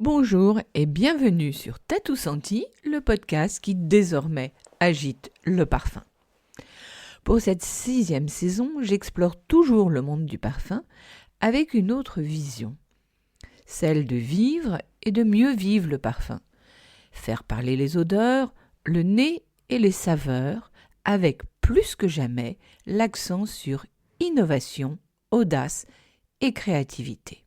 Bonjour et bienvenue sur Tatou Senti, le podcast qui désormais agite le parfum. Pour cette 6e saison, j'explore toujours le monde du parfum avec une autre vision, celle de vivre et de mieux vivre le parfum. Faire parler les odeurs, le nez et les saveurs avec plus que jamais l'accent sur innovation, audace et créativité.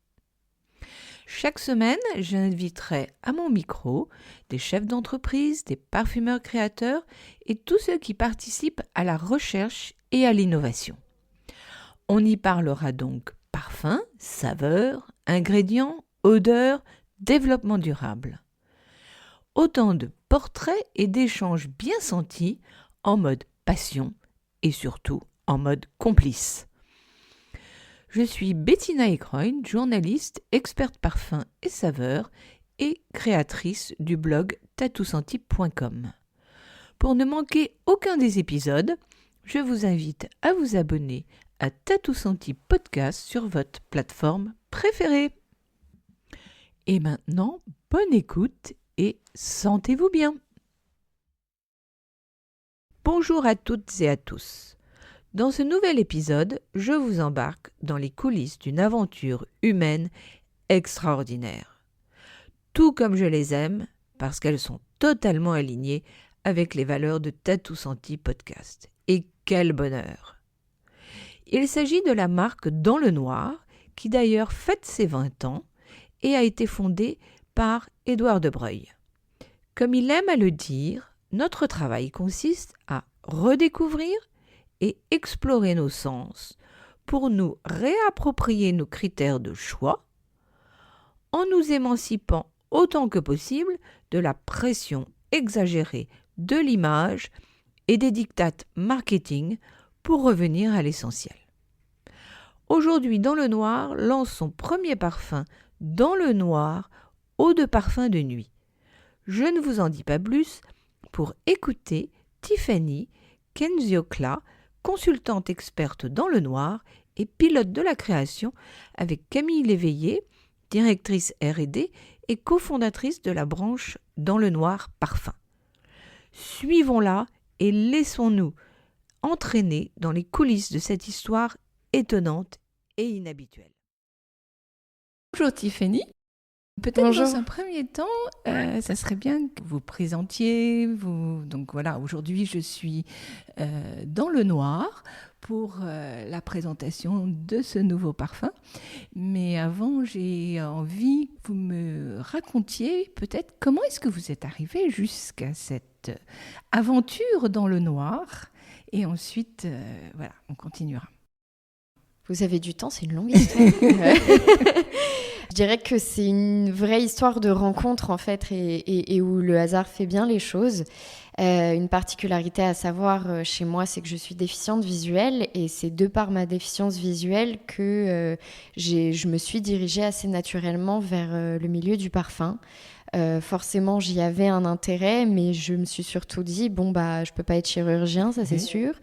Chaque semaine, j'inviterai à mon micro des chefs d'entreprise, des parfumeurs créateurs et tous ceux qui participent à la recherche et à l'innovation. On y parlera donc parfum, saveurs, ingrédients, odeurs, développement durable. Autant de portraits et d'échanges bien sentis en mode passion et surtout en mode complice. Je suis Bettina Ekroyn, journaliste, experte parfum et saveurs et créatrice du blog tatousenti.com. Pour ne manquer aucun des épisodes, je vous invite à vous abonner à Tatou Senti Podcast sur votre plateforme préférée. Et maintenant, bonne écoute et sentez-vous bien. Bonjour à toutes et à tous. Dans ce nouvel épisode, je vous embarque dans les coulisses d'une aventure humaine extraordinaire. Tout comme je les aime, parce qu'elles sont totalement alignées avec les valeurs de Tatou Senti Podcast. Et quel bonheur! Il s'agit de la marque Dans le Noir, qui d'ailleurs fête ses 20 ans et a été fondée par Édouard de Breuil. Comme il aime à le dire, notre travail consiste à redécouvrir et explorer nos sens pour nous réapproprier nos critères de choix en nous émancipant autant que possible de la pression exagérée de l'image et des diktats marketing pour revenir à l'essentiel. Aujourd'hui, Dans le Noir lance son premier parfum Dans le Noir, eau de parfum de nuit. Je ne vous en dis pas plus pour écouter Tiffany Kenziokla, consultante experte dans le noir et pilote de la création avec Camille Léveillé, directrice R&D et cofondatrice de la branche Dans le Noir Parfum. Suivons-la et laissons-nous entraîner dans les coulisses de cette histoire étonnante et inhabituelle. Bonjour Tiffany. Peut-être Bonjour. dans un premier temps, ça serait bien que vous présentiez. Donc voilà, aujourd'hui je suis dans le noir pour la présentation de ce nouveau parfum. Mais avant, j'ai envie que vous me racontiez peut-être comment est-ce que vous êtes arrivé jusqu'à cette aventure dans le noir. Et ensuite, voilà, on continuera. Vous avez du temps, c'est une longue histoire. Je dirais que c'est une vraie histoire de rencontre en fait et où le hasard fait bien les choses. Une particularité à savoir chez moi, c'est que je suis déficiente visuelle et c'est de par ma déficience visuelle que je me suis dirigée assez naturellement vers le milieu du parfum. Forcément, j'y avais un intérêt, mais je me suis surtout dit, je peux pas être chirurgien, ça c'est sûr.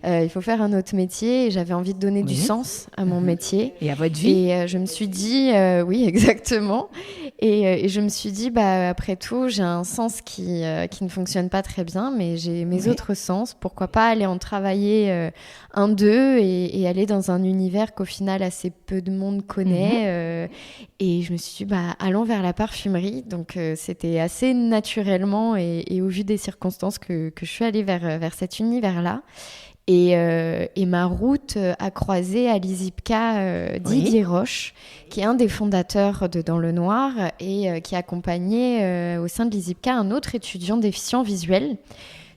Il faut faire un autre métier et j'avais envie de donner du sens à mon métier. Et à votre vie. Et je me suis dit, oui, exactement. Et je me suis dit, après tout, j'ai un sens qui ne fonctionne pas très bien, mais j'ai mes autres sens. Pourquoi pas aller en travailler un d'eux et aller dans un univers qu'au final assez peu de monde connaît. Et je me suis dit, allons vers la parfumerie. Donc, c'était assez naturellement et au vu des circonstances que je suis allée vers cet univers-là. Et ma route a croisé à l'ISIPCA Didier Roche, qui est un des fondateurs de Dans le Noir et qui accompagnait au sein de l'ISIPCA un autre étudiant déficient visuel.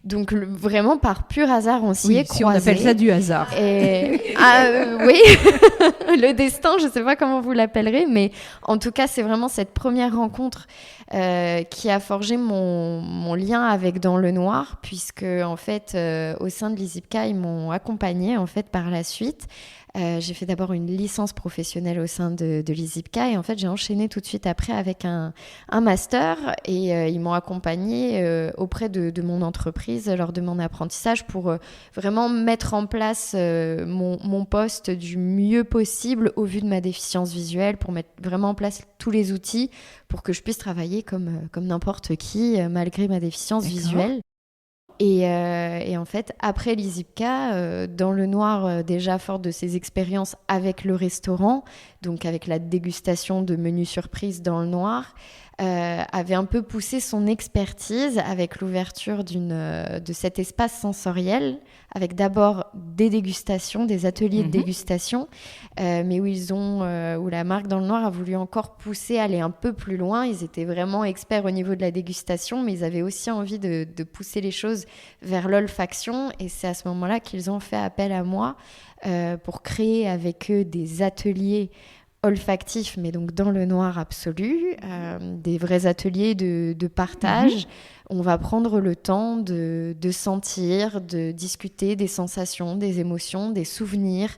Donc vraiment par pur hasard, on s'y est croisés. Si on appelle ça du hasard. Oui, le destin, je ne sais pas comment vous l'appellerez, mais en tout cas, c'est vraiment cette première rencontre qui a forgé mon lien avec Dans le Noir, puisque en fait, au sein de l'ISIPCA, ils m'ont accompagnée en fait par la suite. J'ai fait d'abord une licence professionnelle au sein de l'ISIPCA et en fait j'ai enchaîné tout de suite après avec un master et ils m'ont accompagnée auprès de mon entreprise surprise lors de mon apprentissage pour vraiment mettre en place mon poste du mieux possible au vu de ma déficience visuelle, pour mettre vraiment en place tous les outils pour que je puisse travailler comme n'importe qui, malgré ma déficience visuelle. Et en fait, après l'ISIPCA, dans le noir, déjà forte de ses expériences avec le restaurant, donc avec la dégustation de menus surprises dans le noir, avait un peu poussé son expertise avec l'ouverture de cet espace sensoriel, avec d'abord des dégustations, des ateliers de dégustation, mais où la marque dans le noir a voulu encore pousser, aller un peu plus loin. Ils étaient vraiment experts au niveau de la dégustation, mais ils avaient aussi envie de pousser les choses vers l'olfaction, et c'est à ce moment-là qu'ils ont fait appel à moi pour créer avec eux des ateliers olfactifs, mais donc dans le noir absolu, des vrais ateliers de partage. On va prendre le temps de sentir, de discuter des sensations, des émotions, des souvenirs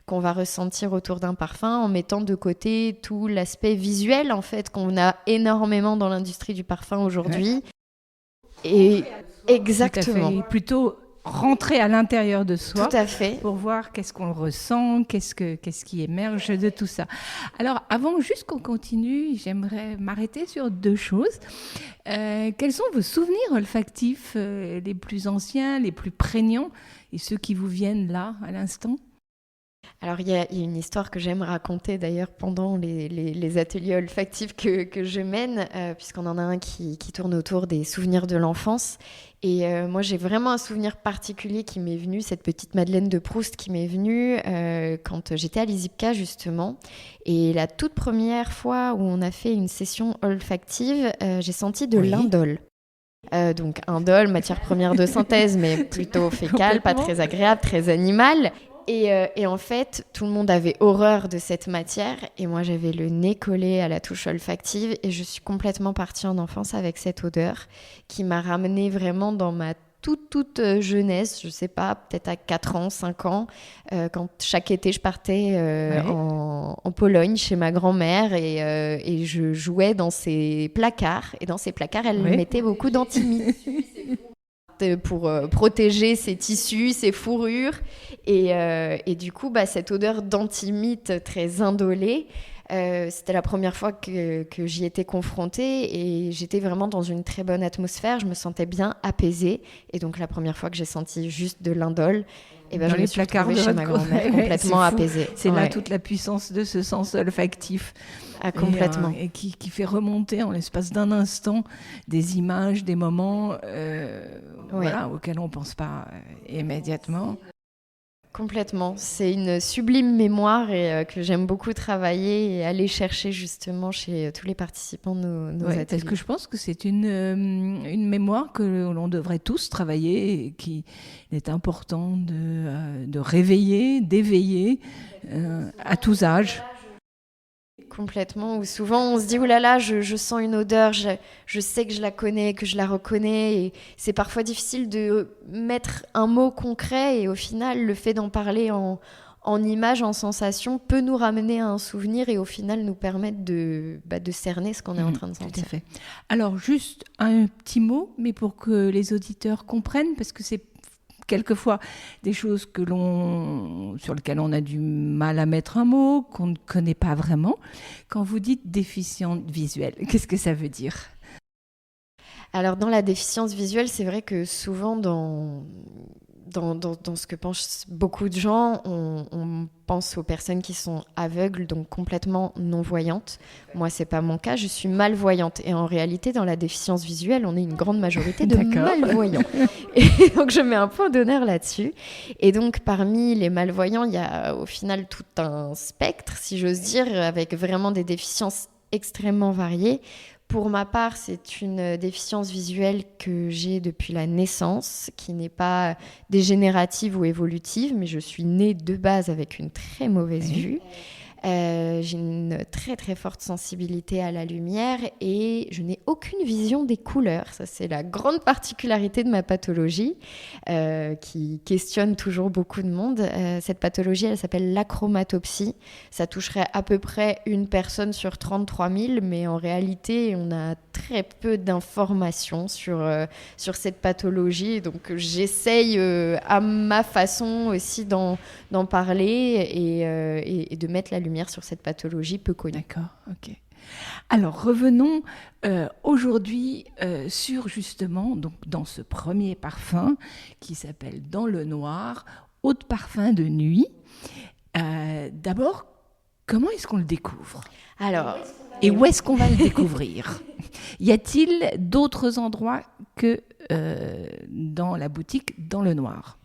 qu'on va ressentir autour d'un parfum, en mettant de côté tout l'aspect visuel, en fait, qu'on a énormément dans l'industrie du parfum aujourd'hui. Et exactement. Plutôt rentrer à l'intérieur de soi. Tout à fait. Pour voir qu'est-ce qu'on ressent, qu'est-ce qui émerge de tout ça. Alors, avant juste qu'on continue, j'aimerais m'arrêter sur 2 choses. Quels sont vos souvenirs olfactifs les plus anciens, les plus prégnants, et ceux qui vous viennent là, à l'instant ? Alors, il y a une histoire que j'aime raconter d'ailleurs pendant les ateliers olfactifs que je mène, puisqu'on en a un qui tourne autour des souvenirs de l'enfance. Et moi, j'ai vraiment un souvenir particulier qui m'est venu, cette petite Madeleine de Proust qui m'est venue quand j'étais à l'ISIPCA, justement. Et la toute première fois où on a fait une session olfactive, j'ai senti de l'indole. Donc, indole, matière première de synthèse, mais plutôt fécale, pas très agréable, très animale. Et en fait, tout le monde avait horreur de cette matière, et moi j'avais le nez collé à la touche olfactive, et je suis complètement partie en enfance avec cette odeur qui m'a ramenée vraiment dans ma toute jeunesse, je sais pas, peut-être à 4 ans, 5 ans, quand chaque été je partais en Pologne chez ma grand-mère, et je jouais dans ses placards, et dans ces placards elle mettait beaucoup d'antimie pour protéger ses tissus, ses fourrures, et du coup cette odeur d'antimite très indolée, c'était la première fois que j'y étais confrontée, et j'étais vraiment dans une très bonne atmosphère, je me sentais bien apaisée, et donc la première fois que j'ai senti juste de l'indole, et je me suis retrouvée chez ma grand-mère complètement apaisée. C'est là toute la puissance de ce sens olfactif. Complètement. Et qui fait remonter en l'espace d'un instant des images, des moments auxquels on ne pense pas immédiatement. Complètement. C'est une sublime mémoire, et que j'aime beaucoup travailler et aller chercher justement chez tous les participants de nos ateliers. Parce que je pense que c'est une mémoire que l'on devrait tous travailler, et qu'il est important de réveiller, d'éveiller à tous âges. Complètement, ou souvent on se dit oulala, je sens une odeur, je sais que je la connais, que je la reconnais, et c'est parfois difficile de mettre un mot concret, et au final le fait d'en parler en images, en sensations, peut nous ramener à un souvenir, et au final nous permettre de cerner ce qu'on est en train de sentir. Tout à fait. Alors juste un petit mot, mais pour que les auditeurs comprennent, parce que c'est quelquefois des choses sur lesquelles on a du mal à mettre un mot, qu'on ne connaît pas vraiment. Quand vous dites déficiente visuelle, qu'est-ce que ça veut dire ? Alors dans la déficience visuelle, c'est vrai que souvent dans ce que pensent beaucoup de gens, on pense aux personnes qui sont aveugles, donc complètement non-voyantes. Moi, c'est pas mon cas, je suis malvoyante. Et en réalité, dans la déficience visuelle, on est une grande majorité de malvoyants. Et donc, je mets un point d'honneur là-dessus. Et donc, parmi les malvoyants, il y a au final tout un spectre, si j'ose dire, avec vraiment des déficiences extrêmement variées. Pour ma part, c'est une déficience visuelle que j'ai depuis la naissance, qui n'est pas dégénérative ou évolutive, mais je suis née de base avec une très mauvaise vue. J'ai une très très forte sensibilité à la lumière et je n'ai aucune vision des couleurs. Ça, c'est la grande particularité de ma pathologie qui questionne toujours beaucoup de monde. Cette pathologie, elle s'appelle l'achromatopsie. Ça toucherait à peu près une personne sur 33 000, mais en réalité, on a très peu d'informations sur cette pathologie. Donc, j'essaye à ma façon aussi d'en parler et de mettre la lumière sur cette pathologie peu connue. D'accord, ok. Alors revenons aujourd'hui sur justement donc, dans ce premier parfum qui s'appelle Dans le noir, eau de parfum de nuit. D'abord, comment est-ce qu'on le découvre ? Alors, et où est-ce qu'on va le découvrir ? Y a-t-il d'autres endroits que dans la boutique Dans le noir ?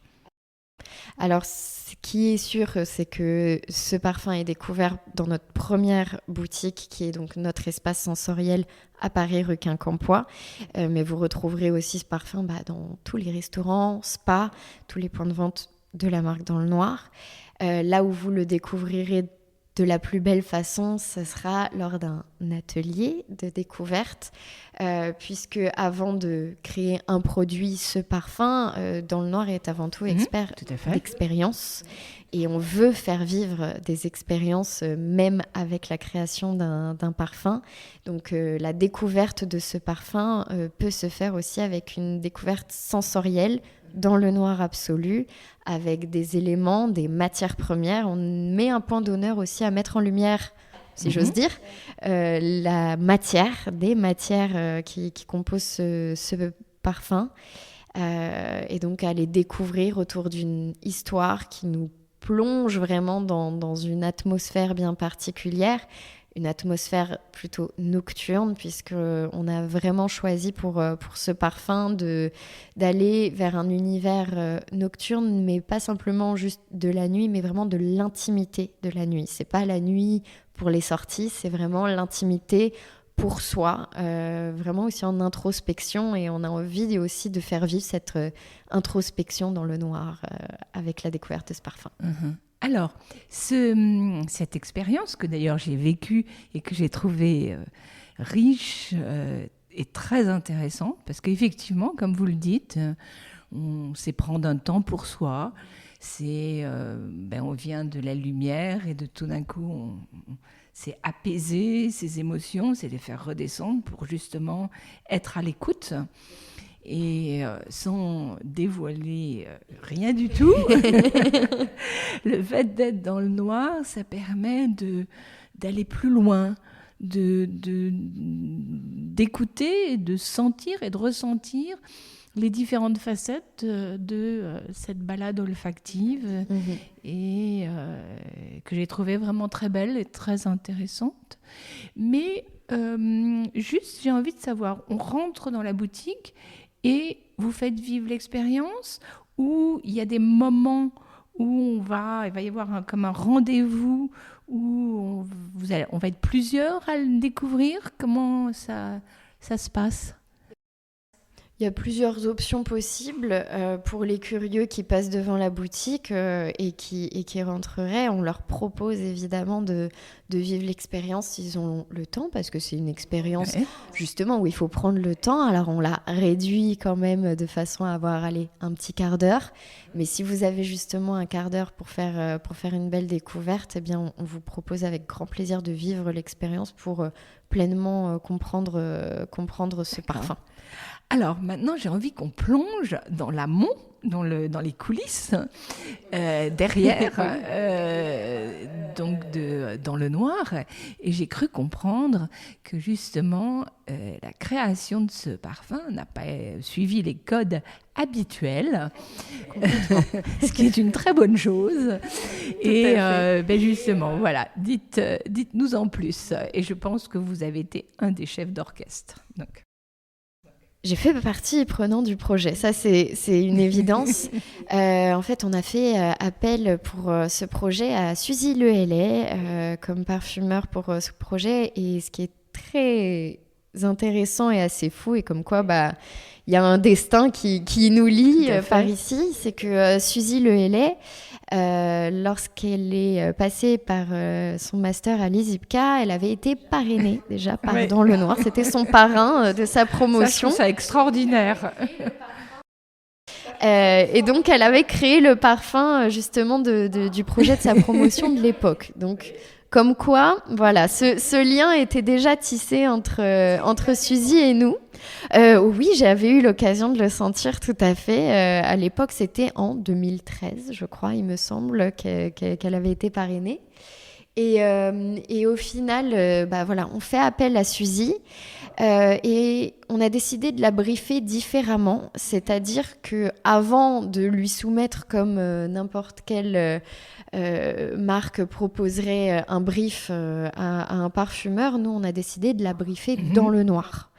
Alors, ce qui est sûr, c'est que ce parfum est découvert dans notre première boutique, qui est donc notre espace sensoriel à Paris, rue Quincampoix. Mais vous retrouverez aussi ce parfum dans tous les restaurants, spas, tous les points de vente de la marque Dans le Noir. Là où vous le découvrirez de la plus belle façon, ce sera lors d'un atelier de découverte, puisque avant de créer un produit, ce parfum, Dans le Noir est avant tout expert d'expérience. Et on veut faire vivre des expériences, même avec la création d'un parfum. Donc la découverte de ce parfum peut se faire aussi avec une découverte sensorielle, dans le noir absolu, avec des éléments, des matières premières. On met un point d'honneur aussi à mettre en lumière, si j'ose dire, des matières qui composent ce parfum. Et donc à les découvrir autour d'une histoire qui nous plonge vraiment dans une atmosphère bien particulière. Une atmosphère plutôt nocturne, puisqu'on a vraiment choisi pour ce parfum d'aller vers un univers nocturne, mais pas simplement juste de la nuit, mais vraiment de l'intimité de la nuit. C'est pas la nuit pour les sorties, c'est vraiment l'intimité pour soi, vraiment aussi en introspection, et on a envie aussi de faire vivre cette introspection dans le noir avec la découverte de ce parfum. Alors, cette expérience que d'ailleurs j'ai vécue et que j'ai trouvée riche et très intéressante, parce qu'effectivement, comme vous le dites, on sait prendre un temps pour soi, on vient de la lumière et de tout d'un coup, c'est apaiser ses émotions, c'est les faire redescendre pour justement être à l'écoute. Et sans dévoiler rien du tout, le fait d'être dans le noir, ça permet d'aller plus loin, d'écouter, de sentir et de ressentir les différentes facettes de cette balade olfactive et que j'ai trouvée vraiment très belle et très intéressante. Mais juste, j'ai envie de savoir, on rentre dans la boutique et vous faites vivre l'expérience, ou il y a des moments où il va y avoir comme un rendez-vous où on va être plusieurs à le découvrir. Comment ça se passe ? Il y a plusieurs options possibles pour les curieux qui passent devant la boutique et qui rentreraient. On leur propose évidemment de vivre l'expérience s'ils ont le temps, parce que c'est une expérience justement où il faut prendre le temps. Alors on l'a réduit quand même de façon à avoir un petit quart d'heure. Mais si vous avez justement un quart d'heure pour faire une belle découverte, eh bien on vous propose avec grand plaisir de vivre l'expérience pour pleinement comprendre ce parfum. Alors maintenant, j'ai envie qu'on plonge dans l'amont, dans les coulisses, derrière, dans le noir. Et j'ai cru comprendre que justement, la création de ce parfum n'a pas suivi les codes habituels, ce qui est une très bonne chose. Et justement, voilà, dites-nous en plus. Et je pense que vous avez été un des chefs d'orchestre. Donc. J'ai fait partie prenante du projet, ça c'est une évidence. En fait, on a fait appel pour ce projet à Suzy Lehellet comme parfumeur pour ce projet. Et ce qui est très intéressant et assez fou, et comme quoi il y a un destin qui nous lie par ici, c'est que Suzy Lehellet lorsqu'elle est passée par son master à l'ISIPCA, elle avait été parrainée déjà par Dans le Noir. C'était son parrain de sa promotion. Ça, je trouve ça extraordinaire. Et donc, elle avait créé le parfum justement du projet de sa promotion de l'époque. Donc, comme quoi, voilà, ce lien était déjà tissé entre Suzy et nous. Oui, j'avais eu l'occasion de le sentir tout à fait. À l'époque, c'était en 2013, je crois, il me semble, qu'elle avait été parrainée. Et au final, voilà, on fait appel à Suzy et on a décidé de la briefer différemment. C'est-à-dire qu'avant de lui soumettre comme n'importe quelle marque proposerait un brief à un parfumeur, nous, on a décidé de la briefer dans le noir.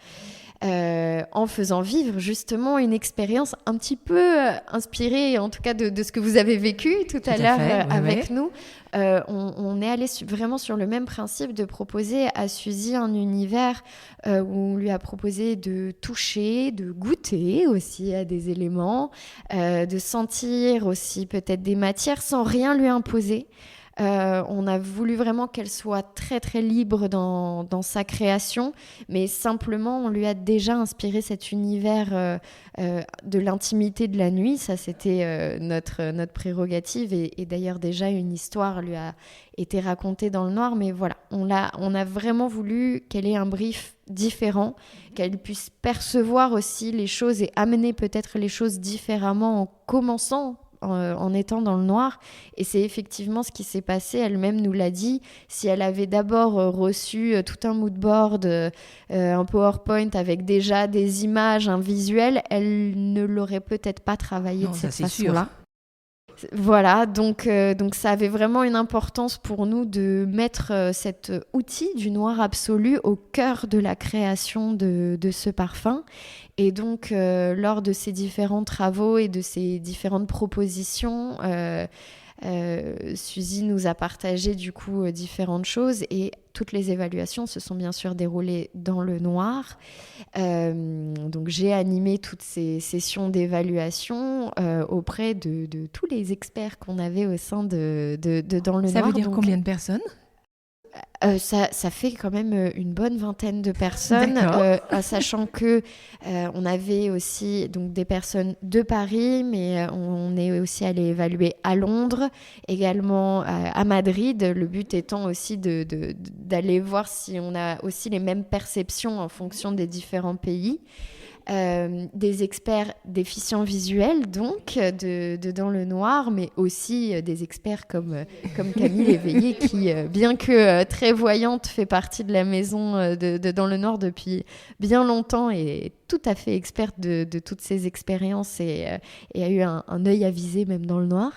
En faisant vivre justement une expérience un petit peu inspirée, en tout cas de ce que vous avez vécu tout à l'heure avec nous. On est allé vraiment sur le même principe de proposer à Suzy un univers où on lui a proposé de toucher, de goûter aussi à des éléments, de sentir aussi peut-être des matières sans rien lui imposer. On a voulu vraiment qu'elle soit très très libre dans sa création, mais simplement on lui a déjà inspiré cet univers de l'intimité de la nuit. Ça c'était notre prérogative et d'ailleurs déjà une histoire lui a été racontée dans le noir, mais voilà, on a vraiment voulu qu'elle ait un brief différent, qu'elle puisse percevoir aussi les choses et amener peut-être les choses différemment en commençant en étant dans le noir. Et c'est effectivement ce qui s'est passé. Elle-même nous l'a dit. Si elle avait d'abord reçu tout un mood board, un PowerPoint avec déjà des images, un visuel, elle ne l'aurait peut-être pas travaillé de cette façon-là. Voilà, donc ça avait vraiment une importance pour nous de mettre cet outil du noir absolu au cœur de la création de ce parfum. Et donc, lors de ces différents travaux et de ces différentes propositions, Suzy nous a partagé du coup différentes choses et toutes les évaluations se sont bien sûr déroulées dans le noir. Donc j'ai animé toutes ces sessions d'évaluation auprès de tous les experts qu'on avait au sein de Dans le Noir. Ça veut dire combien de personnes ? Ça fait quand même une bonne vingtaine de personnes, sachant que on avait aussi donc des personnes de Paris, mais on est aussi allé évaluer à Londres, également à Madrid. Le but étant aussi d'aller voir si on a aussi les mêmes perceptions en fonction des différents pays. Des experts déficients visuels, donc, de Dans le Noir, mais aussi des experts comme Camille Léveillé, qui, bien que très voyante, fait partie de la maison de Dans le Noir depuis bien longtemps et tout à fait experte de toutes ces expériences et a eu un œil avisé même dans le noir.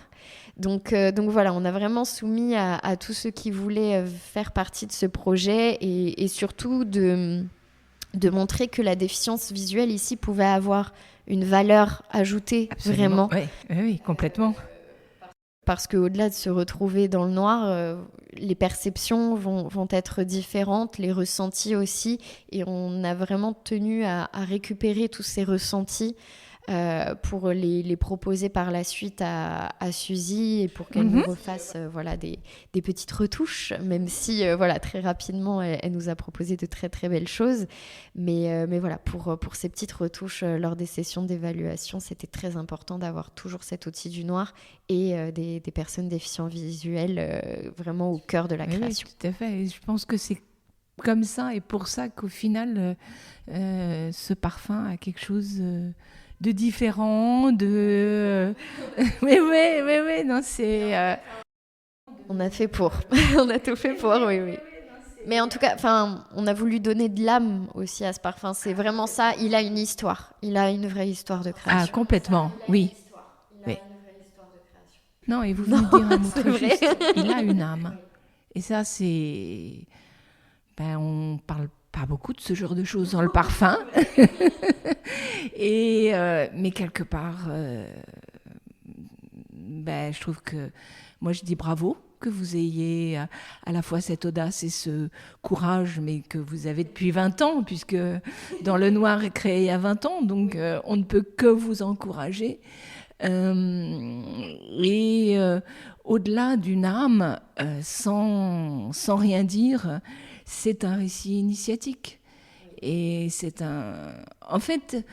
Donc voilà, on a vraiment soumis à tous ceux qui voulaient faire partie de ce projet et surtout de montrer que la déficience visuelle ici pouvait avoir une valeur ajoutée. Absolument. Vraiment. Oui, complètement. Parce qu'au-delà de se retrouver dans le noir, les perceptions vont être différentes, les ressentis aussi, et on a vraiment tenu à récupérer tous ces ressentis pour les proposer par la suite à Suzy et pour qu'elle nous refasse des petites retouches, même si très rapidement elle nous a proposé de très très belles choses, mais voilà, pour ces petites retouches lors des sessions d'évaluation, c'était très important d'avoir toujours cet outil du noir et des personnes déficients visuels vraiment au cœur de la création. Oui, tout à fait, et je pense que c'est comme ça et pour ça qu'au final ce parfum a quelque chose de différent, oui, non, c'est... On a fait pour, on a tout fait pour, oui. Mais en tout cas, on a voulu donner de l'âme aussi à ce parfum, c'est vraiment ça, il a une histoire, il a une vraie histoire de création. Ah, complètement, oui. Il a une vraie histoire de création. Non, et vous venez de dire un mot très juste, il a une âme. Et ça, c'est... on parle pas beaucoup de ce genre de choses dans le parfum. Mais quelque part, je trouve que... Moi, je dis bravo que vous ayez à la fois cette audace et ce courage, mais que vous avez depuis 20 ans, puisque Dans le Noir est créé il y a 20 ans, donc on ne peut que vous encourager. Et au-delà d'une âme, sans rien dire, c'est un récit initiatique. Et c'est un... En fait,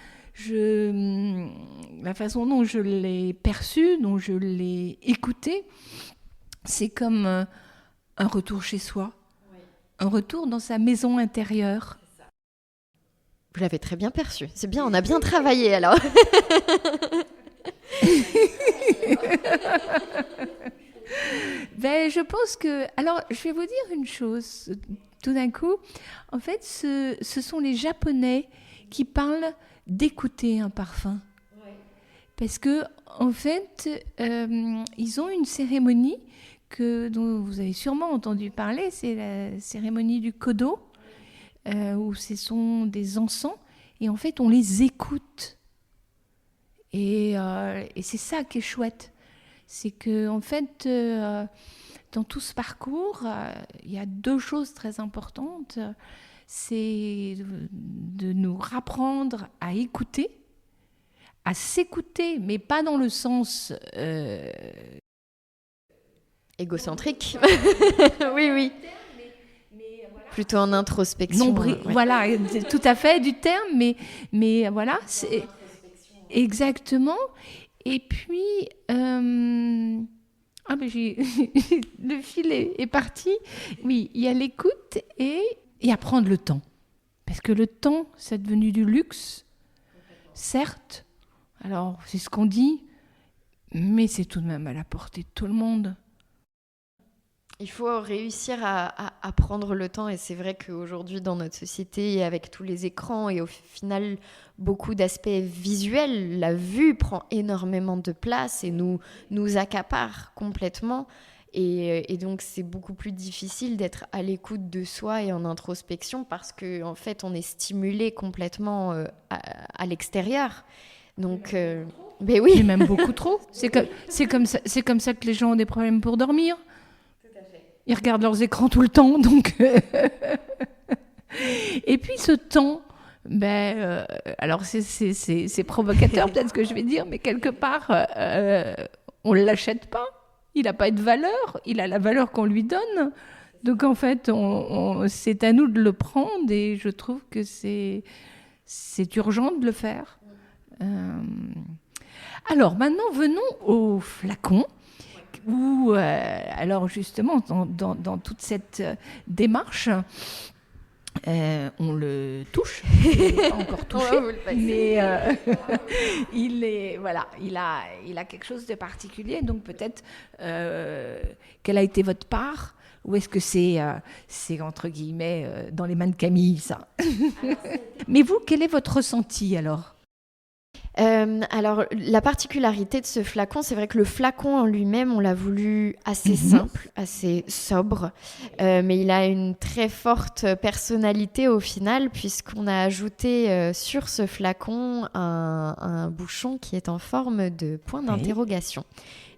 la façon dont je l'ai perçu, dont je l'ai écouté, c'est comme un retour chez soi, un retour dans sa maison intérieure. Vous l'avez très bien perçu. C'est bien, on a bien travaillé alors. Ben, je pense que... Alors, je vais vous dire une chose. Tout d'un coup, en fait, ce sont les Japonais qui parlent d'écouter un parfum. Parce que, en fait, ils ont une cérémonie dont vous avez sûrement entendu parler, c'est la cérémonie du Kodo, où ce sont des encens, et en fait, on les écoute. Et c'est ça qui est chouette. C'est que, en fait, dans tout ce parcours, il y a deux choses très importantes. C'est de nous rapprendre à écouter, à s'écouter, mais pas dans le sens... Égocentrique. Oui. Plutôt en introspection. Voilà, tout à fait du terme, mais voilà, c'est exactement. Et puis, le fil est parti. Oui, il y a l'écoute et à prendre le temps. Parce que le temps, c'est devenu du luxe, certes. Alors, c'est ce qu'on dit, mais c'est tout de même à la portée de tout le monde. Il faut réussir à prendre le temps, et c'est vrai qu'aujourd'hui dans notre société, avec tous les écrans et au final beaucoup d'aspects visuels, la vue prend énormément de place et nous accapare complètement, et donc c'est beaucoup plus difficile d'être à l'écoute de soi et en introspection parce qu'en fait on est stimulé complètement à l'extérieur. Donc, mais oui. Et même beaucoup trop. C'est comme ça que les gens ont des problèmes pour dormir. Ils regardent leurs écrans tout le temps, donc... Et puis ce temps, alors c'est provocateur peut-être ce que je vais dire, mais quelque part, on ne l'achète pas. Il n'a pas de valeur, il a la valeur qu'on lui donne. Donc en fait, c'est à nous de le prendre, et je trouve que c'est urgent de le faire. Alors maintenant, venons au flacon. Où, alors justement, dans toute cette démarche, on le touche, pas encore touché, mais il a quelque chose de particulier. Donc peut-être, quelle a été votre part, ou est-ce que c'est entre guillemets dans les mains de Camille, ça? Mais vous, quel est votre ressenti alors? Alors, la particularité de ce flacon, c'est vrai que le flacon en lui-même, on l'a voulu assez simple, assez sobre, mais il a une très forte personnalité au final, puisqu'on a ajouté sur ce flacon un bouchon qui est en forme de point d'interrogation.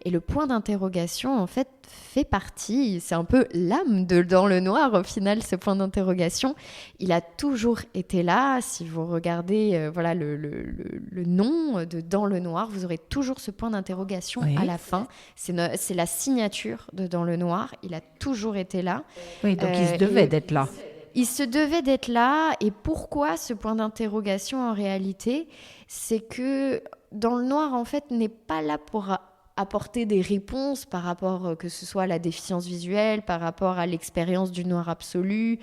Et le point d'interrogation, en fait, fait partie, c'est un peu l'âme de Dans le Noir, au final, ce point d'interrogation. Il a toujours été là. Si vous regardez le nom de Dans le Noir, vous aurez toujours ce point d'interrogation à la fin. C'est la signature de Dans le Noir. Il a toujours été là. Oui, donc il se devait d'être là. Il se devait d'être là. Et pourquoi ce point d'interrogation, en réalité? C'est que Dans le Noir, en fait, n'est pas là pour apporter des réponses par rapport, que ce soit à la déficience visuelle, par rapport à l'expérience du noir absolu,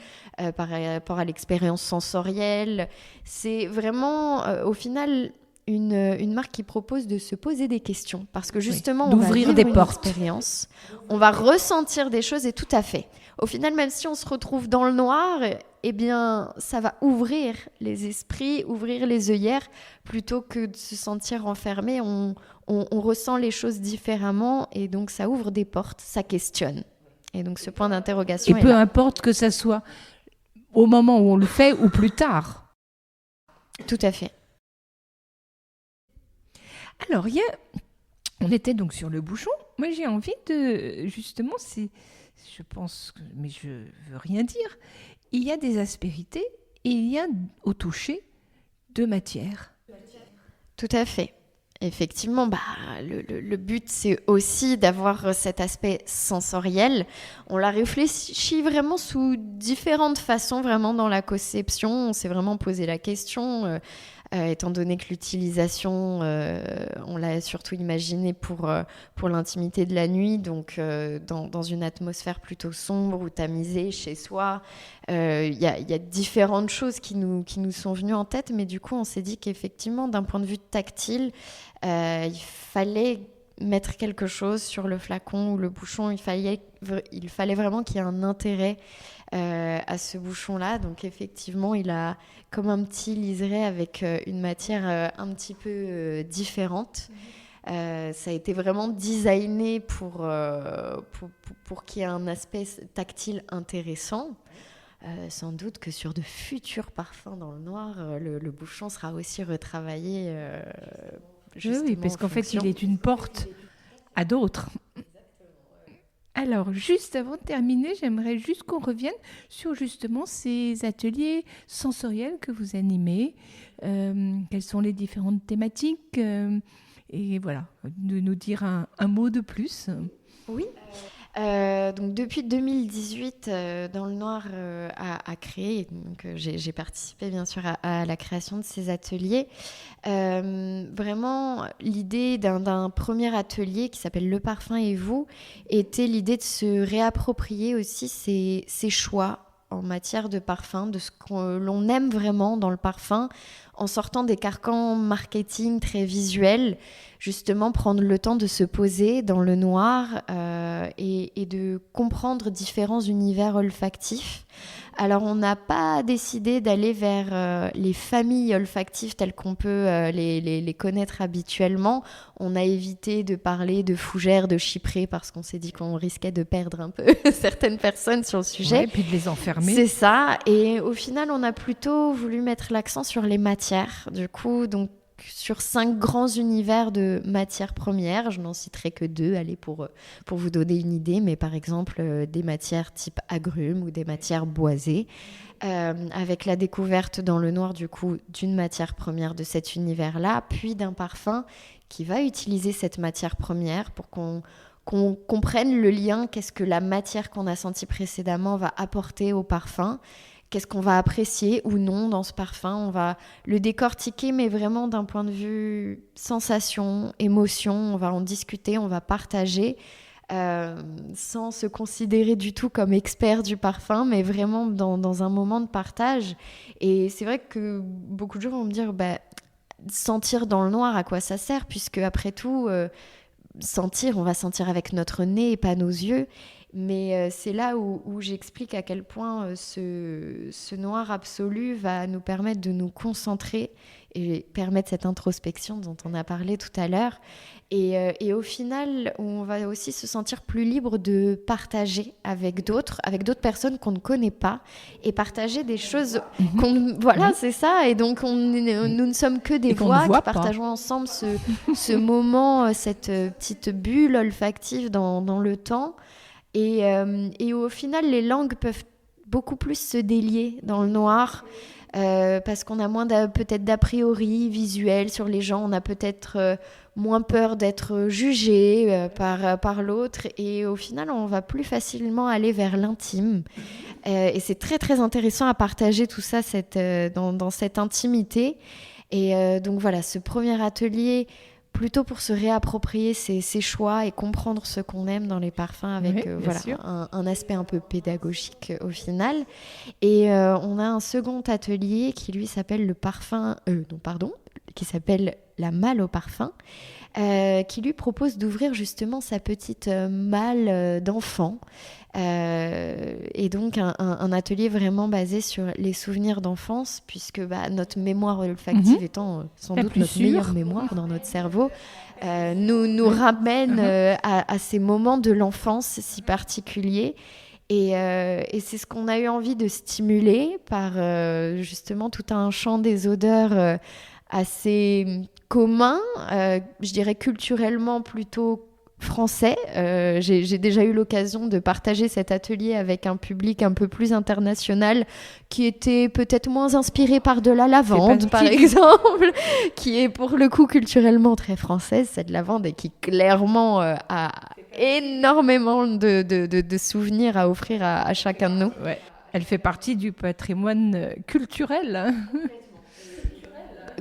par rapport à l'expérience sensorielle. C'est vraiment, au final, une marque qui propose de se poser des questions. Parce que justement, on va vivre des expérience, on va ressentir des choses, et tout à fait. Au final, même si on se retrouve dans le noir, eh bien, ça va ouvrir les esprits, ouvrir les œillères, plutôt que de se sentir enfermé. On ressent les choses différemment, et donc ça ouvre des portes, ça questionne. Et donc ce point d'interrogation est là. Et peu importe que ça soit au moment où on le fait ou plus tard. Tout à fait. Alors, on était donc sur le bouchon. Moi, j'ai envie de... Justement, je pense, mais je veux rien dire. Il y a des aspérités et il y a au toucher de matière. Tout à fait. Effectivement, le but, c'est aussi d'avoir cet aspect sensoriel. On l'a réfléchi vraiment sous différentes façons, vraiment dans la conception. On s'est vraiment posé la question, étant donné que l'utilisation, on l'a surtout imaginé pour l'intimité de la nuit, donc dans une atmosphère plutôt sombre ou tamisée chez soi. Il y a différentes choses qui nous sont venues en tête, mais du coup, on s'est dit qu'effectivement, d'un point de vue tactile, il fallait mettre quelque chose sur le flacon ou le bouchon. Il fallait vraiment qu'il y ait un intérêt à ce bouchon-là. Donc effectivement, il a comme un petit liseré avec une matière un petit peu différente. Ça a été vraiment designé pour qu'il y ait un aspect tactile intéressant. Sans doute que sur de futurs parfums dans le noir, le bouchon sera aussi retravaillé. Oui, parce qu'en fait, il est une porte à d'autres. Alors, juste avant de terminer, j'aimerais juste qu'on revienne sur justement ces ateliers sensoriels que vous animez. Quelles sont les différentes thématiques et voilà, de nous dire un mot de plus. Oui. Donc depuis 2018, Dans le Noir a créé, donc j'ai participé bien sûr à la création de ces ateliers. Vraiment, l'idée d'un premier atelier qui s'appelle Le Parfum et vous était l'idée de se réapproprier aussi ses choix en matière de parfum, de ce que l'on aime vraiment dans le parfum, en sortant des carcans marketing très visuels, justement prendre le temps de se poser dans le noir et de comprendre différents univers olfactifs. Alors on n'a pas décidé d'aller vers les familles olfactives telles qu'on peut les connaître habituellement. On a évité de parler de fougères, de chyprées, parce qu'on s'est dit qu'on risquait de perdre un peu certaines personnes sur le sujet. Ouais, et puis de les enfermer. C'est ça. Et au final, on a plutôt voulu mettre l'accent sur les matières. Du coup, donc sur 5 grands univers de matières premières. Je n'en citerai que 2, allez, pour vous donner une idée, mais par exemple des matières type agrumes ou des matières boisées, avec la découverte dans le noir du coup d'une matière première de cet univers-là, puis d'un parfum qui va utiliser cette matière première pour qu'on comprenne le lien, qu'est-ce que la matière qu'on a sentie précédemment va apporter au parfum. Qu'est-ce qu'on va apprécier ou non dans ce parfum? On va le décortiquer, mais vraiment d'un point de vue sensation, émotion. On va en discuter, on va partager, sans se considérer du tout comme expert du parfum, mais vraiment dans un moment de partage. Et c'est vrai que beaucoup de gens vont me dire, sentir dans le noir, à quoi ça sert? Puisque après tout, sentir, on va sentir avec notre nez et pas nos yeux. Mais c'est là où j'explique à quel point ce noir absolu va nous permettre de nous concentrer et permettre cette introspection dont on a parlé tout à l'heure. Et au final, on va aussi se sentir plus libre de partager avec d'autres personnes qu'on ne connaît pas, et partager des choses Voilà, c'est ça. Et donc, nous ne sommes que des voix qui partageons ensemble ce moment, cette petite bulle olfactive dans le temps. Et au final, les langues peuvent beaucoup plus se délier dans le noir, parce qu'on a moins peut-être d'a priori visuel sur les gens, on a peut-être moins peur d'être jugé par l'autre, et au final, on va plus facilement aller vers l'intime. Et c'est très, très intéressant à partager tout ça dans cette intimité. Et donc voilà, ce premier atelier, plutôt pour se réapproprier ses choix et comprendre ce qu'on aime dans les parfums, avec un aspect un peu pédagogique au final. Et on a un second atelier qui lui s'appelle qui s'appelle La Malle au parfum, qui lui propose d'ouvrir justement sa petite malle d'enfant. Et donc un atelier vraiment basé sur les souvenirs d'enfance, puisque notre mémoire olfactive étant sans doute notre meilleure mémoire dans notre cerveau, nous ramène à ces moments de l'enfance si particuliers. Et c'est ce qu'on a eu envie de stimuler par justement tout un champ des odeurs assez commun, je dirais culturellement plutôt français. J'ai déjà eu l'occasion de partager cet atelier avec un public un peu plus international qui était peut-être moins inspiré par de la lavande, par exemple, qui est pour le coup culturellement très française, cette lavande, et qui clairement a énormément de souvenirs à offrir à chacun de nous. Ouais. Elle fait partie du patrimoine culturel.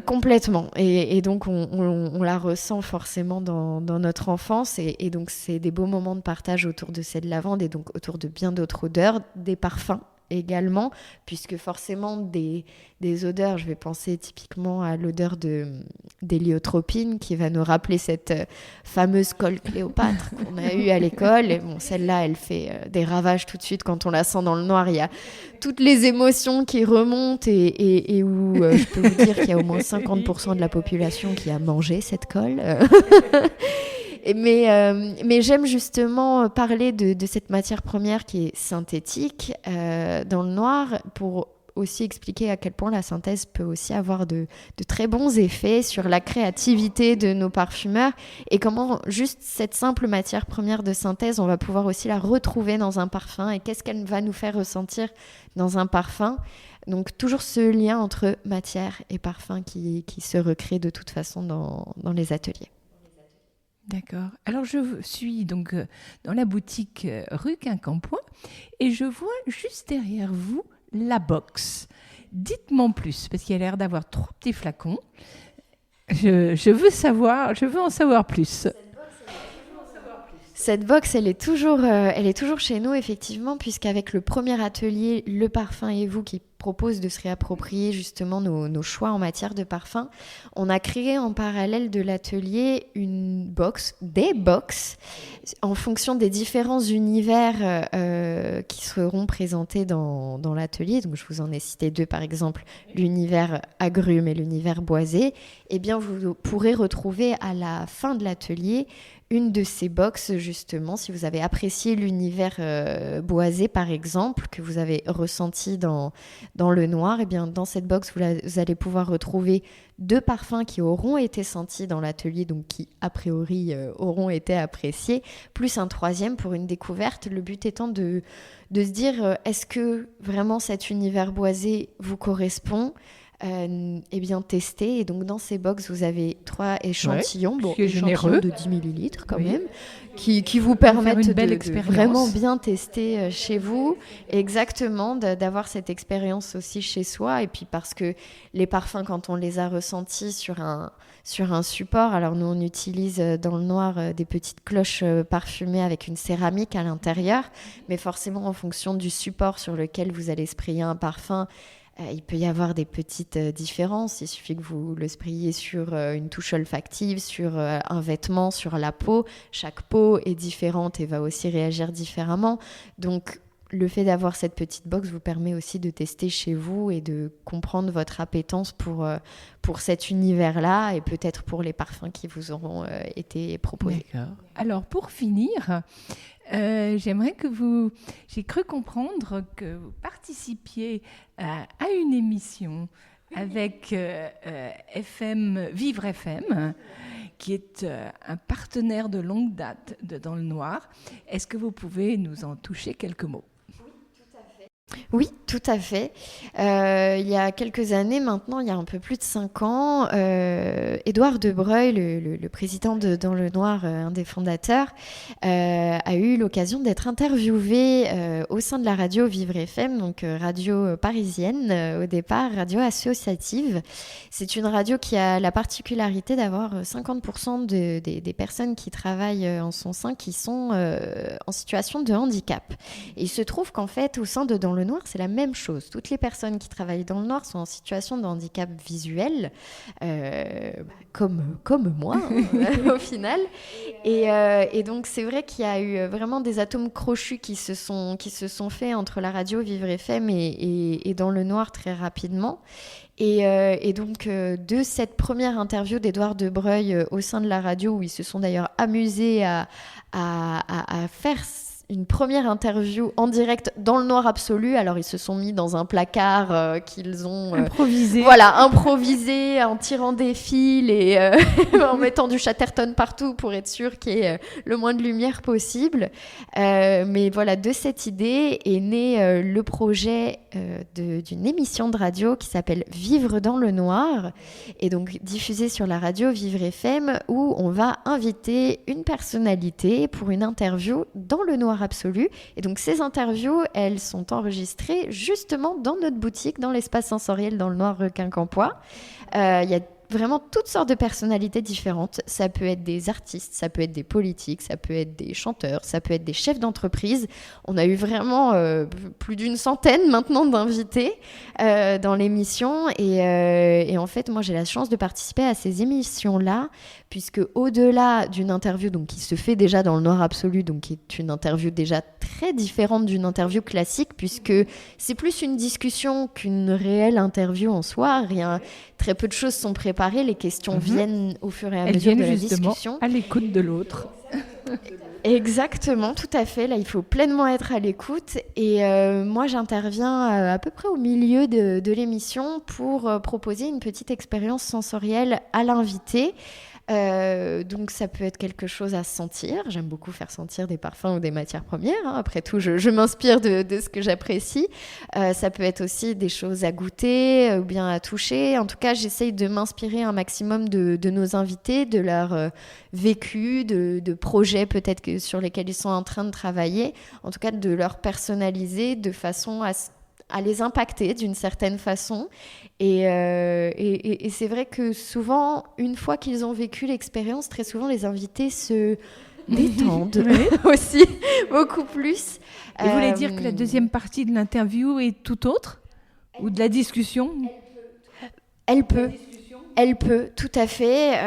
Complètement. Et donc, on la ressent forcément dans notre enfance. Et donc, c'est des beaux moments de partage autour de cette lavande et donc autour de bien d'autres odeurs, des parfums également, puisque forcément, des odeurs, je vais penser typiquement à l'odeur d'héliotropine qui va nous rappeler cette fameuse colle Cléopâtre qu'on a eue à l'école. Et bon, celle-là, elle fait des ravages tout de suite quand on la sent dans le noir. Il y a toutes les émotions qui remontent et où je peux vous dire qu'il y a au moins 50% de la population qui a mangé cette colle. Mais j'aime justement parler de cette matière première qui est synthétique dans le noir pour aussi expliquer à quel point la synthèse peut aussi avoir de très bons effets sur la créativité de nos parfumeurs et comment juste cette simple matière première de synthèse, on va pouvoir aussi la retrouver dans un parfum et qu'est-ce qu'elle va nous faire ressentir dans un parfum. Donc toujours ce lien entre matière et parfum qui se recrée de toute façon dans les ateliers. D'accord. Alors, je suis donc dans la boutique rue Quincampoix et je vois juste derrière vous la box. Dites-moi en plus, parce qu'il y a l'air d'avoir 3 petits flacons. Je veux en savoir plus. Cette box, elle est toujours chez nous, effectivement, puisqu'avec le premier atelier, Le Parfum et vous, qui propose de se réapproprier justement nos choix en matière de parfum, on a créé en parallèle de l'atelier des box, en fonction des différents univers qui seront présentés dans l'atelier. Donc, je vous en ai cité 2, par exemple, l'univers agrumes et l'univers boisé. Eh bien, vous pourrez retrouver à la fin de l'atelier une de ces box, justement, si vous avez apprécié l'univers boisé, par exemple, que vous avez ressenti dans le noir, eh bien, dans cette box, vous allez pouvoir retrouver 2 parfums qui auront été sentis dans l'atelier, donc qui, a priori, auront été appréciés, plus un 3e pour une découverte. Le but étant de se dire, est-ce que vraiment cet univers boisé vous correspond ? Eh bien tester, et donc dans ces box vous avez 3 échantillons, échantillons de 10 millilitres quand même, qui vous permettent de vraiment bien tester chez vous, exactement, d'avoir cette expérience aussi chez soi. Et puis parce que les parfums, quand on les a ressentis sur un support, alors nous on utilise dans le noir des petites cloches parfumées avec une céramique à l'intérieur, mais forcément en fonction du support sur lequel vous allez sprayer un parfum, il peut y avoir des petites différences. Il suffit que vous le sprayiez sur une touche olfactive, sur un vêtement, sur la peau. Chaque peau est différente et va aussi réagir différemment. Donc, le fait d'avoir cette petite box vous permet aussi de tester chez vous et de comprendre votre appétence pour cet univers-là et peut-être pour les parfums qui vous auront été proposés. D'accord. Alors, pour finir, j'aimerais que j'ai cru comprendre que vous participiez à une émission avec Vivre FM, qui est un partenaire de longue date dans le noir. Est-ce que vous pouvez nous en toucher quelques mots ? Oui, tout à fait. Il y a quelques années maintenant, il y a un peu plus de 5 ans, Édouard Debreuil, le président de Dans le Noir, un des fondateurs, a eu l'occasion d'être interviewé au sein de la radio Vivre FM, donc radio parisienne au départ, radio associative. C'est une radio qui a la particularité d'avoir 50% des personnes qui travaillent en son sein qui sont en situation de handicap. Et il se trouve qu'en fait, au sein de Dans le Noir, c'est la même chose. Toutes les personnes qui travaillent dans le noir sont en situation de handicap visuel, comme moi, au final. Et donc, c'est vrai qu'il y a eu vraiment des atomes crochus qui se sont faits entre la radio Vivre FM et Dans le Noir très rapidement. Et donc, de cette première interview d'Édouard Debreuil au sein de la radio, où ils se sont d'ailleurs amusés à faire une première interview en direct dans le noir absolu. Alors, ils se sont mis dans un placard qu'ils ont... improvisé. Voilà, improvisé en tirant des fils et en mettant du Chatterton partout pour être sûr qu'il y ait le moins de lumière possible. Mais voilà, de cette idée est né le projet d'une émission de radio qui s'appelle Vivre dans le noir, et donc diffusée sur la radio Vivre FM, où on va inviter une personnalité pour une interview dans le noir absolu. Et donc ces interviews, elles sont enregistrées justement dans notre boutique, dans l'espace sensoriel dans le noir Requin-Campois. Il y a vraiment toutes sortes de personnalités différentes. Ça peut être des artistes, ça peut être des politiques, ça peut être des chanteurs, ça peut être des chefs d'entreprise. On a eu vraiment plus d'une centaine maintenant d'invités dans l'émission. Et en fait, moi, j'ai la chance de participer à ces émissions-là, puisque au-delà d'une interview donc, qui se fait déjà dans le noir absolu, donc qui est une interview déjà très différente d'une interview classique, puisque c'est plus une discussion qu'une réelle interview en soi. Très peu de choses sont préparées, les questions viennent au fur et à mesure de la discussion. À l'écoute de l'autre. Exactement, tout à fait. Là, il faut pleinement être à l'écoute. Et moi, j'interviens à peu près au milieu de l'émission pour proposer une petite expérience sensorielle à l'invité. Donc ça peut être quelque chose à sentir. J'aime beaucoup faire sentir des parfums ou des matières premières, hein. Après tout, je m'inspire de ce que j'apprécie. Ça peut être aussi des choses à goûter ou bien à toucher. En tout cas, j'essaye de m'inspirer un maximum de nos invités, de leur vécu, de projets peut-être sur lesquels ils sont en train de travailler. En tout cas, de leur personnaliser de façon à les impacter d'une certaine façon. Et c'est vrai que souvent, une fois qu'ils ont vécu l'expérience, très souvent les invités se détendent aussi beaucoup plus. Et vous voulez dire que la deuxième partie de l'interview est tout autre? Ou de la discussion? Elle peut, tout à fait.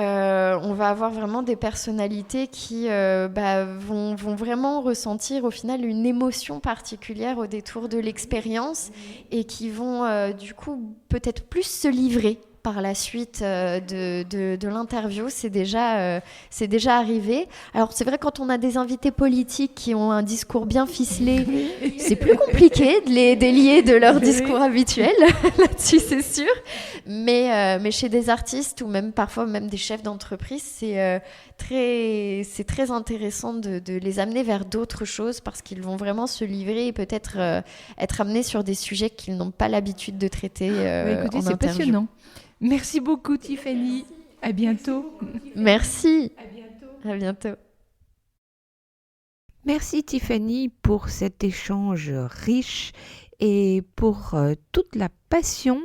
On va avoir vraiment des personnalités qui vont vraiment ressentir au final une émotion particulière au détour de l'expérience et qui vont du coup peut-être plus se livrer par la suite de l'interview. C'est déjà arrivé. Alors c'est vrai, quand on a des invités politiques qui ont un discours bien ficelé, c'est plus compliqué de les délier de leur discours habituel. Là-dessus, c'est sûr. Mais chez des artistes ou même parfois même des chefs d'entreprise, c'est très intéressant de les amener vers d'autres choses, parce qu'ils vont vraiment se livrer et peut-être être amenés sur des sujets qu'ils n'ont pas l'habitude de traiter écoutez, en c'est interview. passionnant. Merci beaucoup, Tiffany. À bientôt. Merci. À bientôt. Merci Tiffany pour cet échange riche et pour toute la passion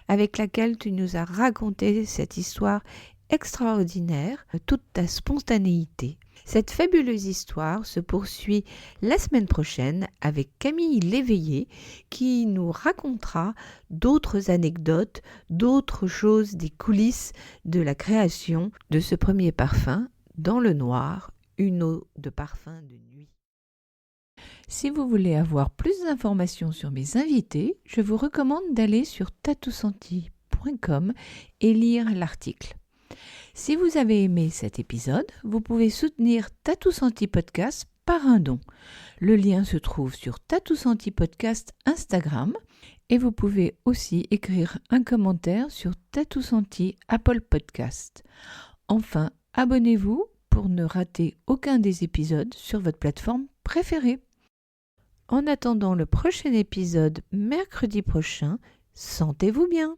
avec laquelle tu nous as raconté cette histoire extraordinaire, toute ta spontanéité. Cette fabuleuse histoire se poursuit la semaine prochaine avec Camille Léveillé qui nous racontera d'autres anecdotes, d'autres choses des coulisses de la création de ce premier parfum dans le noir, une eau de parfum de nuit. Si vous voulez avoir plus d'informations sur mes invités, je vous recommande d'aller sur tatousenti.com et lire l'article. Si vous avez aimé cet épisode, vous pouvez soutenir Tatou Senti Podcast par un don. Le lien se trouve sur Tatou Senti Podcast Instagram et vous pouvez aussi écrire un commentaire sur Tatou Senti Apple Podcast. Enfin, abonnez-vous pour ne rater aucun des épisodes sur votre plateforme préférée. En attendant le prochain épisode mercredi prochain, sentez-vous bien.